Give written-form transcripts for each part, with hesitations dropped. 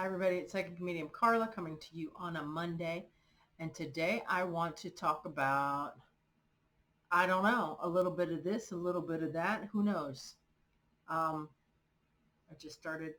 Hi everybody, it's Psychic Medium Carla coming to you on a Monday. And today I want to talk about, I don't know, a little bit of this, a little bit of that, who knows. Um, I just started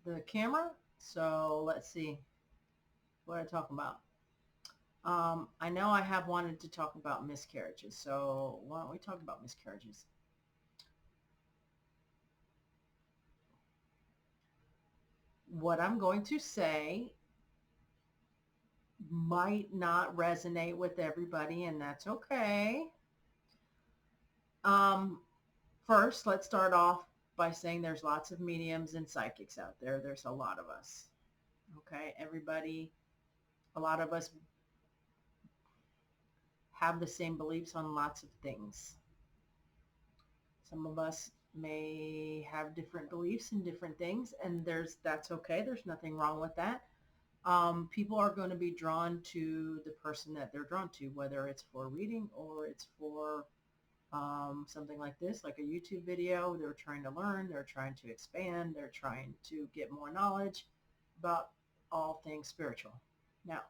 the camera, so let's see what I talk about. I know I have wanted to talk about miscarriages, so why don't we talk about miscarriages? What I'm going to say might not resonate with everybody, and that's okay. Um, First, let's start off by saying there's lots of mediums and psychics out there. There's a lot of us. Okay, everybody, a lot of us have the same beliefs on lots of things. Some of us may have different beliefs in different things, and that's okay. There's nothing wrong with that. People are going to be drawn to the person that they're drawn to, whether it's for reading or it's for something like this, like a YouTube video. They're trying to learn, they're trying to expand, they're trying to get more knowledge about all things spiritual. Now,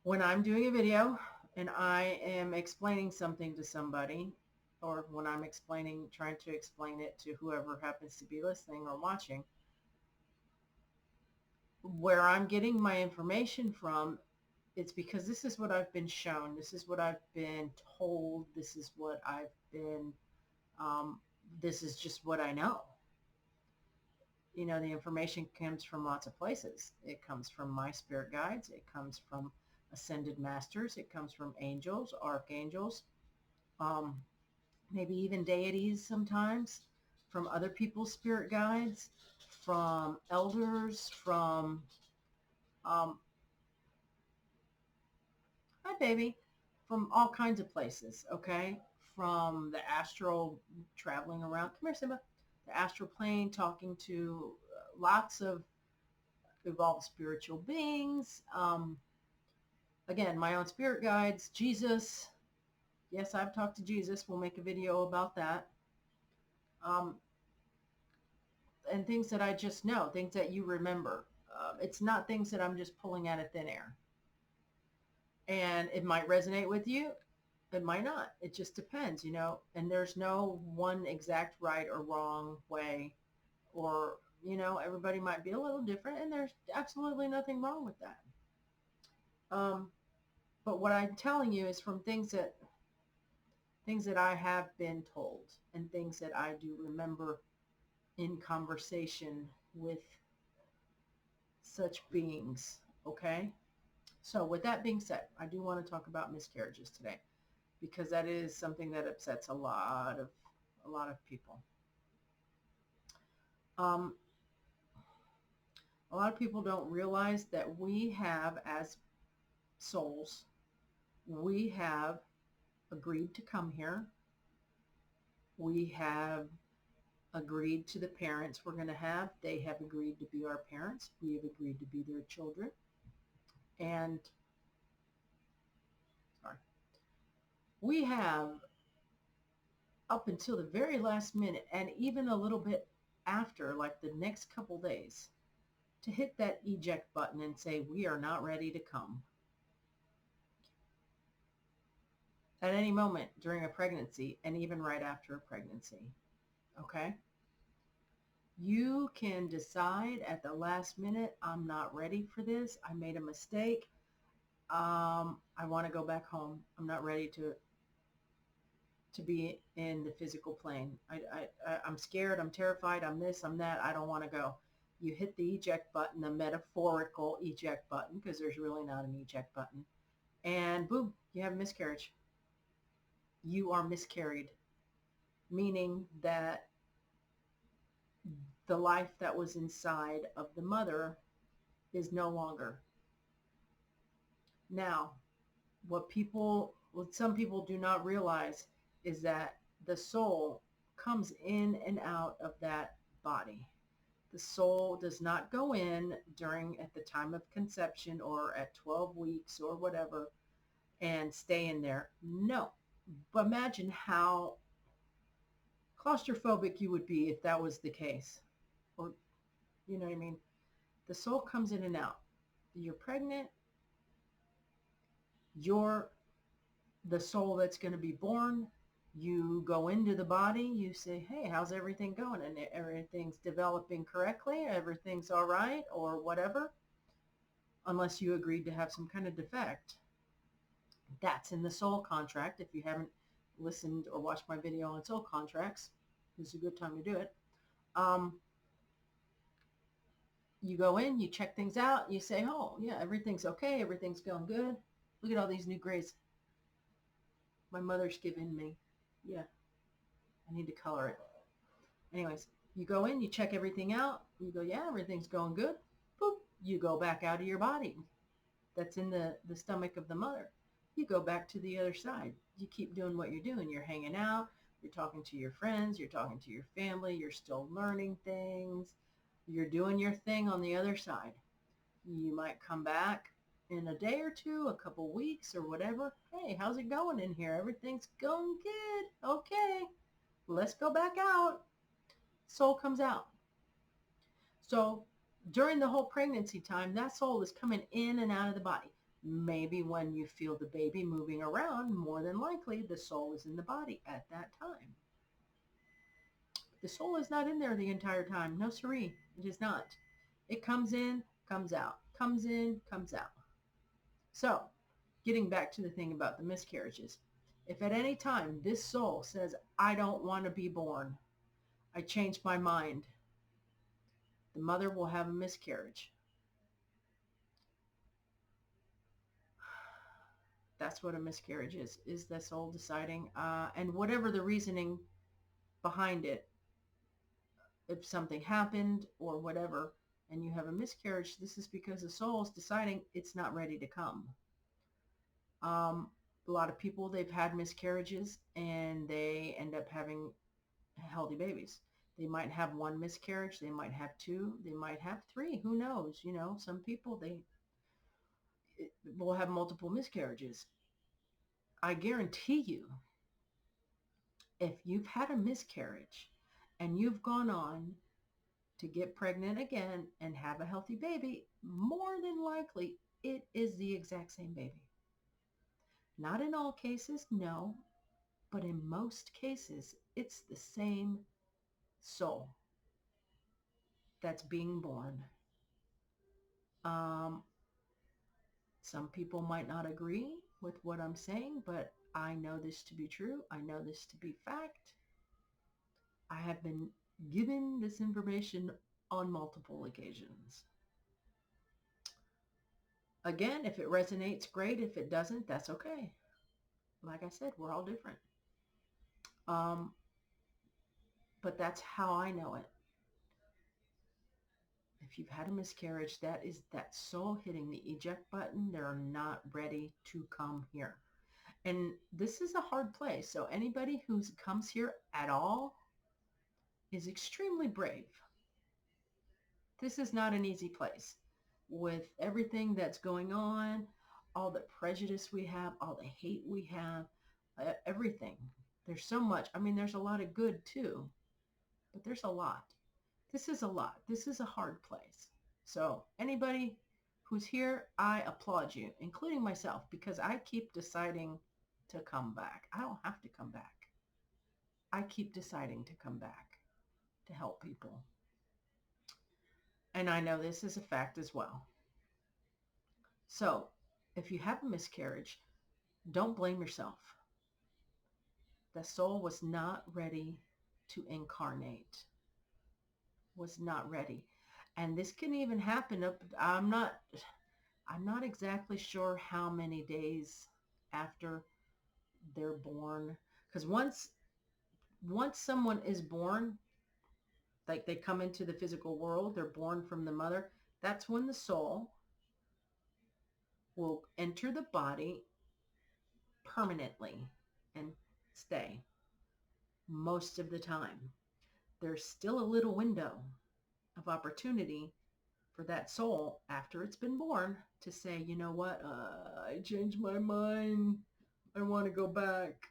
when I'm doing a video and I am explaining something to somebody, or when I'm trying to explain it to whoever happens to be listening or watching, where I'm getting my information from, it's because this is what I've been shown. This is what I've been told. This is what I've been um, this is just what I know. You know, the information comes from lots of places. It comes from my spirit guides. It comes from ascended masters. It comes from angels, archangels, um, maybe even deities sometimes, from other people's spirit guides, from elders, from, um, hi baby, from all kinds of places, okay? From the astral, traveling around. Come here, Simba. The astral plane, talking to lots of evolved spiritual beings. Again, my own spirit guides, Jesus. Yes, I've talked to Jesus. We'll make a video about that. Um, and things that I just know, things that you remember. It's not things that I'm just pulling out of thin air. And it might resonate with you. It might not. It just depends, you know. And there's no one exact right or wrong way, or, you know, everybody might be a little different, and there's absolutely nothing wrong with that. Um, but what I'm telling you is from things that I have been told and things that I do remember in conversation with such beings. Okay. So with that being said, I do want to talk about miscarriages today because that is something that upsets a lot of people. Um, a lot of people don't realize that we have, as souls, we have agreed to come here. We have agreed to the parents we're going to have. They have agreed to be our parents. We have agreed to be their children. And sorry, we have up until the very last minute and even a little bit after, like the next couple days, to hit that eject button and say, we are not ready to come. At any moment during a pregnancy and even right after a pregnancy. Okay? You can decide at the last minute, I'm not ready for this. I made a mistake. I want to go back home. I'm not ready to be in the physical plane. I'm scared. I'm terrified. I'm this. I'm that. I don't want to go. You hit the eject button, the metaphorical eject button, because there's really not an eject button, and boom, you have a miscarriage. You are miscarried, meaning that the life that was inside of the mother is no longer. Now, what some people do not realize is that the soul comes in and out of that body. The soul does not go in at the time of conception or at 12 weeks or whatever and stay in there. No. But imagine how claustrophobic you would be if that was the case. Or You know what I mean? The soul comes in and out. You're pregnant, you're the soul that's going to be born. You go into the body, you say, hey, how's everything going? And everything's developing correctly, everything's all right, or whatever, unless you agreed to have some kind of defect. That's in the soul contract. If you haven't listened or watched my video on soul contracts, this is a good time to do it. You go in, you check things out, you say, oh, yeah, everything's okay, everything's going good. Look at all these new grays my mother's given me. Yeah, I need to color it. Anyways, you go in, you check everything out, you go, yeah, everything's going good. Boop, you go back out of your body. That's in the stomach of the mother. You go back to the other side. You keep doing what you're doing. You're hanging out, you're talking to your friends, you're talking to your family, you're still learning things. You're doing your thing on the other side. You might come back in a day or two, a couple weeks or whatever. Hey, how's it going in here? Everything's going good. Okay, let's go back out. Soul comes out. So during the whole pregnancy time, that soul is coming in and out of the body. Maybe when you feel the baby moving around, more than likely the soul is in the body at that time. The soul is not in there the entire time. No, siree, it is not. It comes in, comes out, comes in, comes out. So getting back to the thing about the miscarriages, if at any time this soul says, I don't want to be born, I changed my mind, the mother will have a miscarriage. That's what a miscarriage is the soul deciding, and whatever the reasoning behind it, if something happened or whatever, and you have a miscarriage, this is because the soul is deciding it's not ready to come. A lot of people, they've had miscarriages and they end up having healthy babies. They might have one miscarriage, they might have two, they might have three, who knows? You know, some people, they will have multiple miscarriages. I guarantee you, if you've had a miscarriage and you've gone on to get pregnant again and have a healthy baby, more than likely it is the exact same baby. Not in all cases, no, but in most cases, it's the same soul that's being born. Um, some people might not agree with what I'm saying, but I know this to be true. I know this to be fact. I have been given this information on multiple occasions. Again, if it resonates, great. If it doesn't, that's okay. Like I said, we're all different. Um, but that's how I know it. If you've had a miscarriage, that is that soul hitting the eject button. They're not ready to come here. And this is a hard place. So anybody who comes here at all is extremely brave. This is not an easy place. With everything that's going on, all the prejudice we have, all the hate we have, everything. There's so much. I mean, there's a lot of good too, but there's a lot. This is a lot. This is a hard place. So anybody who's here, I applaud you, including myself, because I keep deciding to come back. I don't have to come back. I keep deciding to come back to help people. And I know this is a fact as well. So if you have a miscarriage, don't blame yourself. The soul was not ready to incarnate, was not ready. And this can even happen up, I'm not exactly sure how many days after they're born. Because once someone is born, like they come into the physical world, they're born from the mother, that's when the soul will enter the body permanently and stay most of the time. There's still a little window of opportunity for that soul after it's been born to say, you know what, I changed my mind. I want to go back.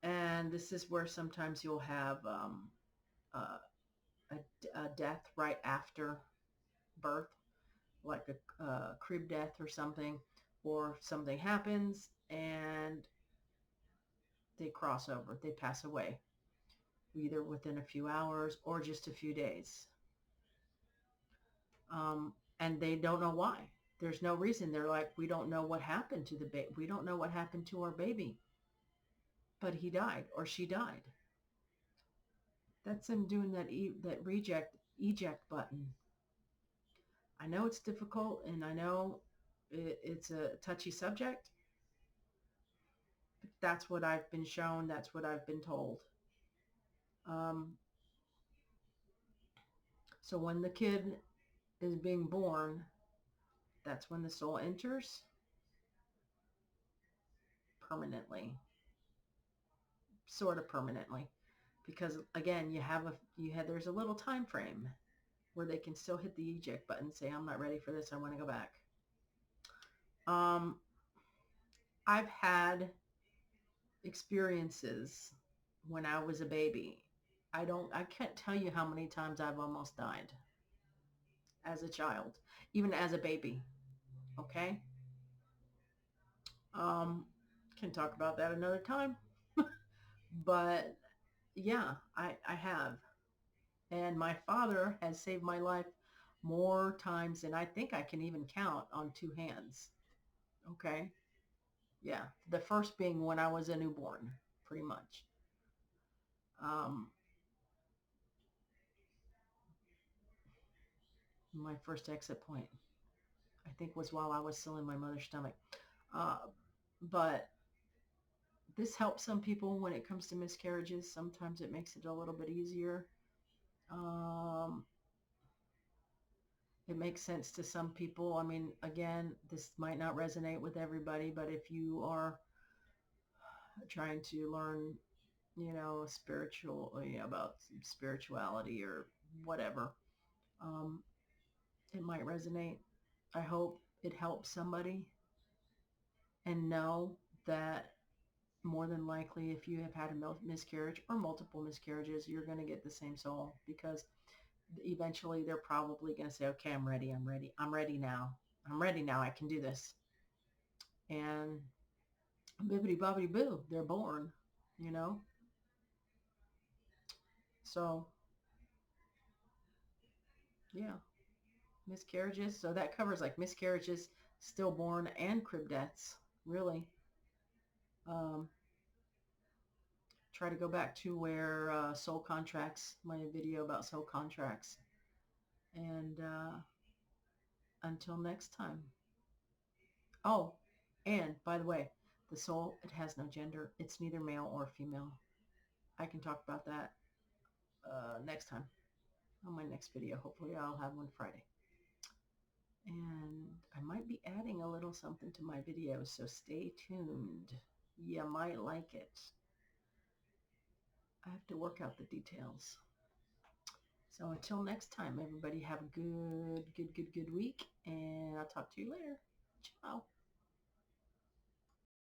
And this is where sometimes you'll have a death right after birth, like a crib death or something, or something happens and they cross over, they pass away, either within a few hours or just a few days. And they don't know why. There's no reason. They're like, we don't know what happened to the baby. We don't know what happened to our baby, but he died or she died. That's them doing that eject button. I know it's difficult, and I know it's a touchy subject, but that's what I've been shown. That's what I've been told. Um, so when the kid is being born, that's when the soul enters permanently, sort of permanently, because again, there's a little time frame where they can still hit the eject button and say, I'm not ready for this. I want to go back. I've had experiences when I was a baby. I can't tell you how many times I've almost died as a child, even as a baby. Okay. Um, can talk about that another time. But yeah, I have. And my father has saved my life more times than I think I can even count on two hands. Okay. Yeah. The first being when I was a newborn, pretty much. Um, my first exit point, I think, was while I was still in my mother's stomach. Uh, but this helps some people when it comes to miscarriages. Sometimes it makes it a little bit easier. Um, it makes sense to some people. I mean, again, this might not resonate with everybody, but if you are trying to learn, about spirituality or whatever, um, it might resonate. I hope it helps somebody, and know that more than likely, if you have had a miscarriage or multiple miscarriages, you're going to get the same soul, because eventually they're probably going to say, okay, I'm ready. I'm ready now. I'm ready now. I can do this. And bibbity bobbity boo, they're born, you know? So yeah, miscarriages. So that covers like miscarriages, stillborn, and crib deaths, really. Um, Try to go back to where soul contracts, my video about soul contracts. And until next time. Oh, and by the way, the soul, it has no gender. It's neither male or female. I can talk about that next time on my next video. Hopefully I'll have one Friday. And I might be adding a little something to my videos, so stay tuned. You might like it. I have to work out the details. So until next time, everybody have a good week, and I'll talk to you later. Ciao.